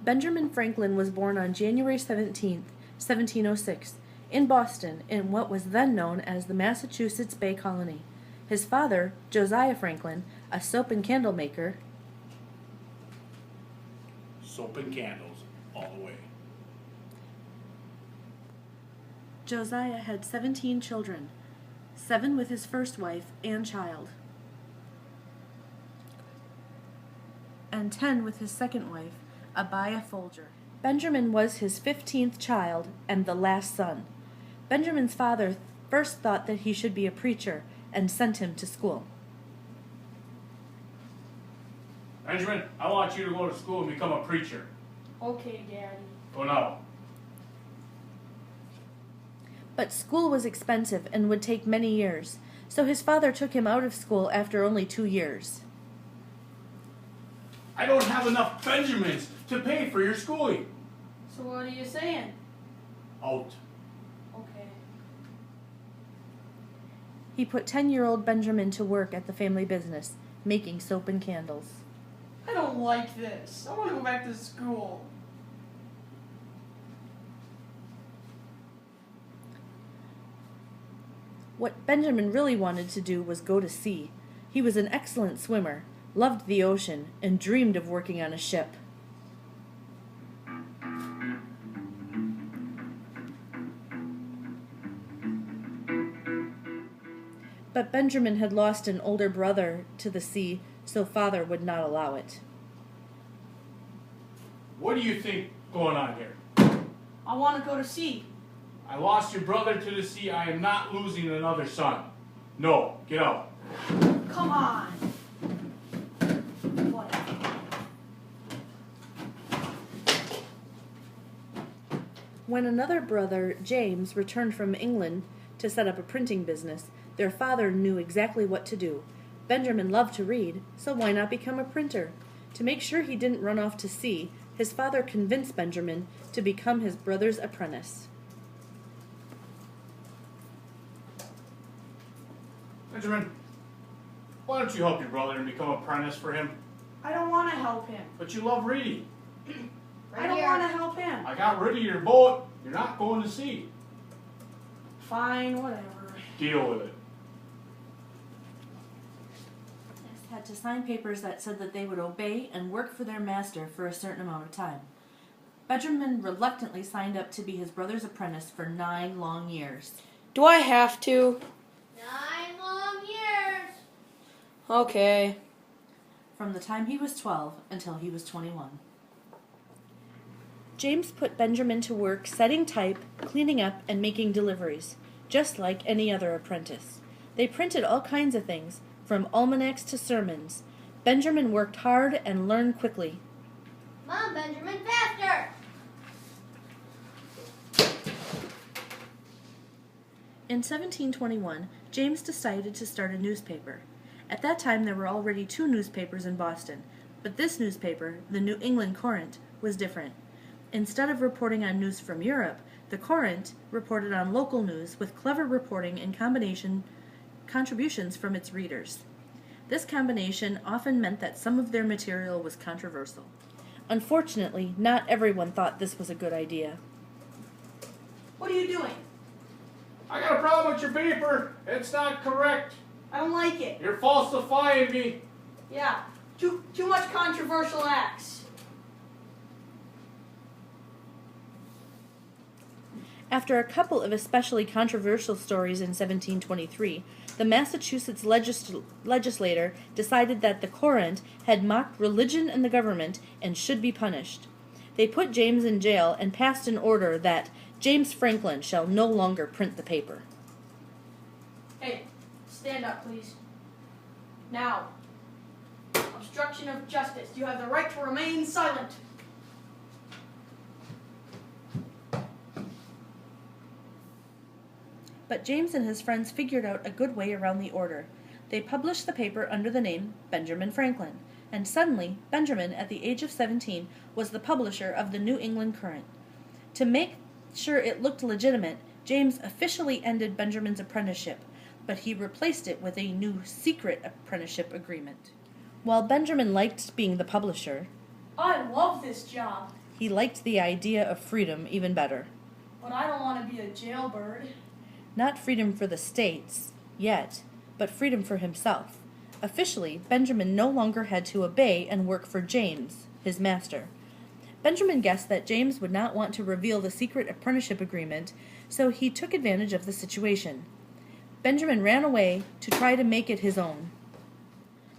Benjamin Franklin was born on January 17th, 1706, in Boston, in what was then known as the Massachusetts Bay Colony. His father, Josiah Franklin, a soap and candle maker, Soap and candles, all the way. Josiah had 17 children, 7 with his first wife and child, and 10 with his second wife, Abiah Folger. Benjamin was his 15th child and the last son. Benjamin's father first thought that he should be a preacher and sent him to school. Benjamin, I want you to go to school and become a preacher. Okay, Daddy. Go now. But school was expensive and would take many years, so his father took him out of school after only 2 years. I don't have enough Benjamins to pay for your schooling. So what are you saying? Out. Okay. He put 10-year-old Benjamin to work at the family business, making soap and candles. I don't like this. I want to go back to school. What Benjamin really wanted to do was go to sea. He was an excellent swimmer, loved the ocean, and dreamed of working on a ship. But Benjamin had lost an older brother to the sea, so father would not allow it. What do you think going on here? I want to go to sea. I lost your brother to the sea. I am not losing another son. No, get out. Come on. Whatever. When another brother, James, returned from England to set up a printing business, their father knew exactly what to do. Benjamin loved to read, so why not become a printer? To make sure he didn't run off to sea, his father convinced Benjamin to become his brother's apprentice. Benjamin, why don't you help your brother and become an apprentice for him? I don't want to help him. But you love reading. I don't want to help him. I got rid of your boat. You're not going to sea. Fine, whatever. Deal with it. Had to sign papers that said that they would obey and work for their master for a certain amount of time. Benjamin reluctantly signed up to be his brother's apprentice for 9 long years. Do I have to? 9 long years. Okay. From the time he was 12 until he was 21. James put Benjamin to work setting type, cleaning up, and making deliveries, just like any other apprentice. They printed all kinds of things, from almanacs to sermons. Benjamin worked hard and learned quickly. Mom, Benjamin, faster! In 1721, James decided to start a newspaper. At that time, there were already 2 newspapers in Boston, but this newspaper, the New England Courant, was different. Instead of reporting on news from Europe, the Courant reported on local news with clever reporting and contributions from its readers. This combination often meant that some of their material was controversial. Unfortunately, not everyone thought this was a good idea. What are you doing? I got a problem with your paper. It's not correct. I don't like it. You're falsifying me. Yeah. Too much controversial acts. After a couple of especially controversial stories in 1723, the Massachusetts legislature decided that the Courant had mocked religion and the government and should be punished. They put James in jail and passed an order that James Franklin shall no longer print the paper. Hey, stand up, please. Now, obstruction of justice. You have the right to remain silent. But James and his friends figured out a good way around the order. They published the paper under the name Benjamin Franklin, and suddenly Benjamin, at the age of 17, was the publisher of the New England Courant. To make sure it looked legitimate, James officially ended Benjamin's apprenticeship, but he replaced it with a new secret apprenticeship agreement. While Benjamin liked being the publisher, I love this job. He liked the idea of freedom even better. But I don't want to be a jailbird. Not freedom for the states, yet, but freedom for himself. Officially, Benjamin no longer had to obey and work for James, his master. Benjamin guessed that James would not want to reveal the secret apprenticeship agreement, so he took advantage of the situation. Benjamin ran away to try to make it his own.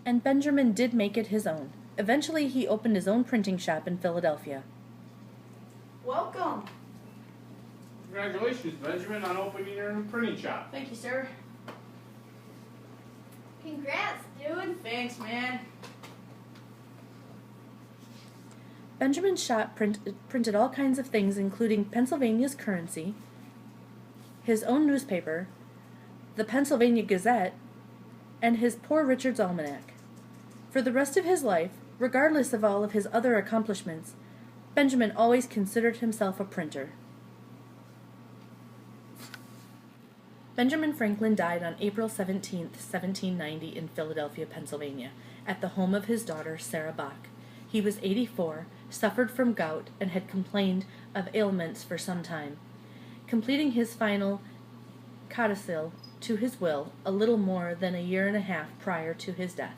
And Benjamin did make it his own. Eventually, he opened his own printing shop in Philadelphia. Welcome. Congratulations, Benjamin, on opening your own printing shop. Thank you, sir. Congrats, dude. Thanks, man. Benjamin's shop printed all kinds of things, including Pennsylvania's currency, his own newspaper, the Pennsylvania Gazette, and his Poor Richard's Almanac. For the rest of his life, regardless of all of his other accomplishments, Benjamin always considered himself a printer. Benjamin Franklin died on April 17, 1790 in Philadelphia, Pennsylvania, at the home of his daughter, Sarah Bach. He was 84, suffered from gout, and had complained of ailments for some time, completing his final codicil to his will a little more than a year and a half prior to his death.